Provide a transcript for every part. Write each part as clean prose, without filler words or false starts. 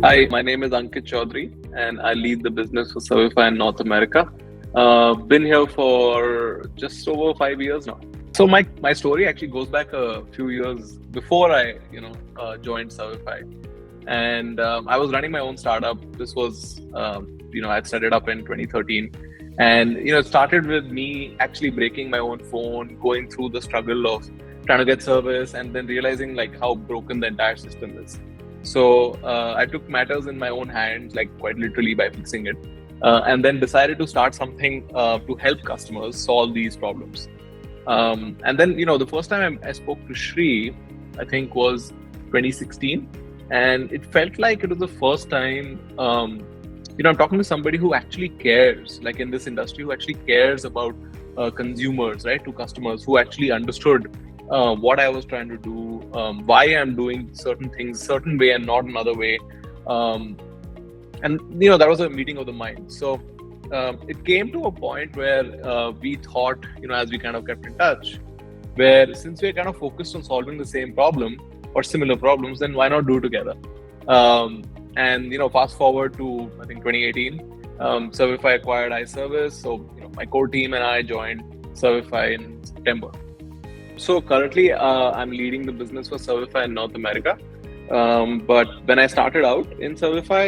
Hi, my name is Ankit Chowdhary, and I lead the business for Servify North America. Been here for just over 5 years now. So my story actually goes back a few years before I joined Servify, and I was running my own startup. This was I'd set it up in 2013, and it started with me actually breaking my own phone, going through the struggle of trying to get service, and then realizing like how broken the entire system is. So I took matters in my own hands, like quite literally by fixing it, and then decided to start something to help customers solve these problems. And then, the first time I spoke to Shri, I think was 2016, and it felt like it was the first time, I'm talking to somebody who actually cares, like in this industry, who actually cares about consumers, right, to customers, who actually understood what I was trying to do, why I'm doing certain things certain way and not another way. And that was a meeting of the mind. So it came to a point where we thought, as we kind of kept in touch, where since we're kind of focused on solving the same problem or similar problems, then why not do it together? And fast forward to I think 2018, Servify acquired iService. So my core team and I joined Servify in September. So currently, I'm leading the business for Servify in North America. But when I started out in Servify,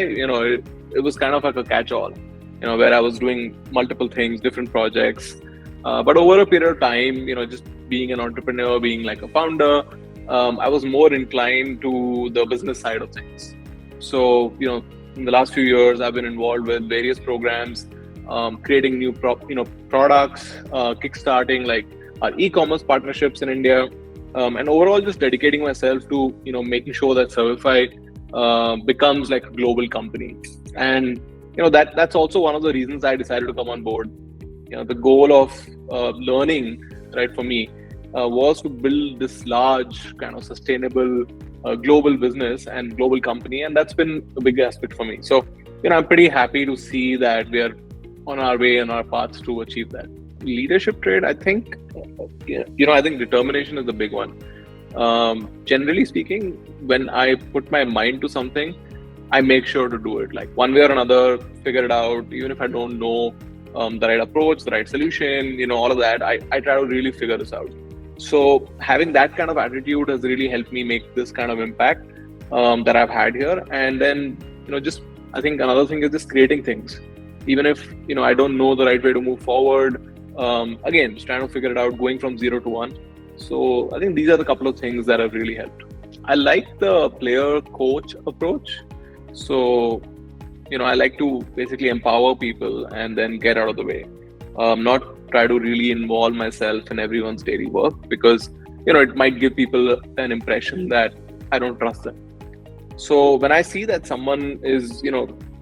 it was kind of like a catch-all, where I was doing multiple things, different projects. But over a period of time, just being an entrepreneur, being like a founder, I was more inclined to the business side of things. So, in the last few years, I've been involved with various programs, creating new products, kickstarting like our e-commerce partnerships in India, and overall just dedicating myself to making sure that Servify becomes like a global company. And that's also one of the reasons I decided to come on board. The goal of learning, right, for me was to build this large kind of sustainable global business and global company, and that's been a big aspect for me. So I'm pretty happy to see that we are on our way and our path to achieve that. Leadership trait, I think, I think determination is the big one. Generally speaking, when I put my mind to something, I make sure to do it, like one way or another, figure it out. Even if I don't know the right approach, the right solution, all of that, I try to really figure this out. So having that kind of attitude has really helped me make this kind of impact that I've had here. And then, I think another thing is just creating things. Even if, I don't know the right way to move forward, again, just trying to figure it out, going from 0 to 1. So I think these are the couple of things that have really helped. I like the player coach approach. So, I like to basically empower people and then get out of the way. Not try to really involve myself in everyone's daily work, because, it might give people an impression that I don't trust them. So when I see that someone is,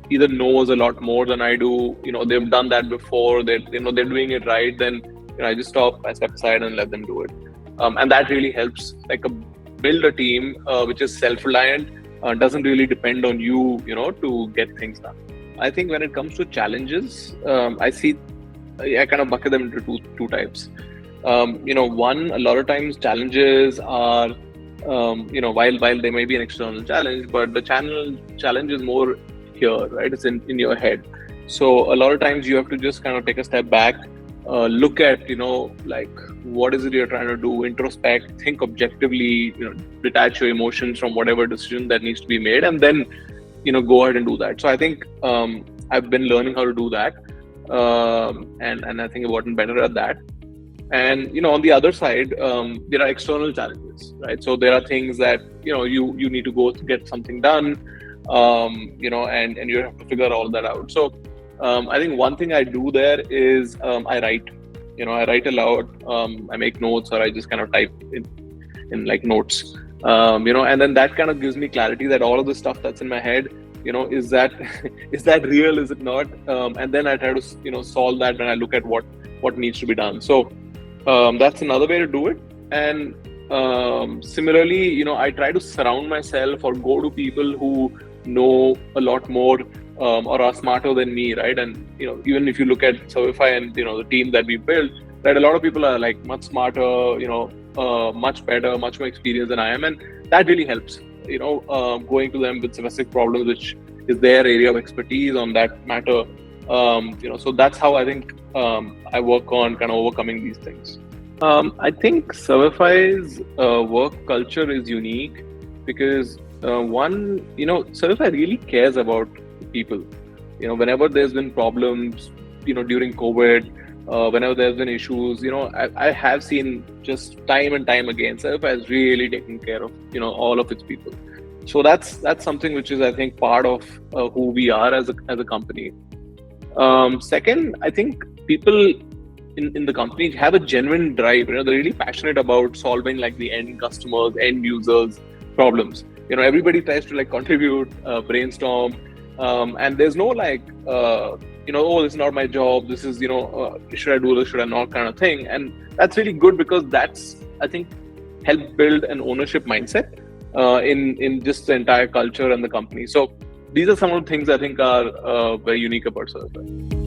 either knows a lot more than I do, they've done that before, they're doing it right, then I just stop, I step aside and let them do it. And that really helps, like build a team which is self-reliant, doesn't really depend on you, to get things done. I think when it comes to challenges, I kind of bucket them into two types. One, a lot of times challenges are, while they may be an external challenge, but the challenge is more here, right? It's in your head. So a lot of times you have to just kind of take a step back, look at, like what is it you're trying to do, introspect, think objectively, detach your emotions from whatever decision that needs to be made, and then, go ahead and do that. So I think I've been learning how to do that. And I think I've gotten better at that. And, on the other side, there are external challenges, right? So there are things that, you need to go to get something done, and you have to figure all that out. So I think one thing I do there is I write. I write a lot. I make notes, or I just kind of type in like notes. And then that kind of gives me clarity that all of the stuff that's in my head, is that real? Is it not? And then I try to solve that when I look at what needs to be done. So that's another way to do it. And similarly, I try to surround myself or go to people who know a lot more or are smarter than me, right? And even if you look at Servify and the team that we built, right, a lot of people are like much smarter, much better, much more experienced than I am, and that really helps. going to them with specific problems, which is their area of expertise on that matter. So that's how I think I work on kind of overcoming these things. I think Servify's work culture is unique because Servify really cares about people. Whenever there's been problems, during COVID, whenever there's been issues, I have seen just time and time again, Servify has really taken care of, all of its people. So that's something which is, I think, part of who we are as a company. Second, I think people in the company have a genuine drive. They're really passionate about solving like the end customers, end users problems. Everybody tries to like contribute, brainstorm, and there's no like oh, this is not my job, this is should I do this, should I not, kind of thing. And that's really good because that's, I think, help build an ownership mindset in just the entire culture and the company. So these are some of the things I think are very unique about Servify.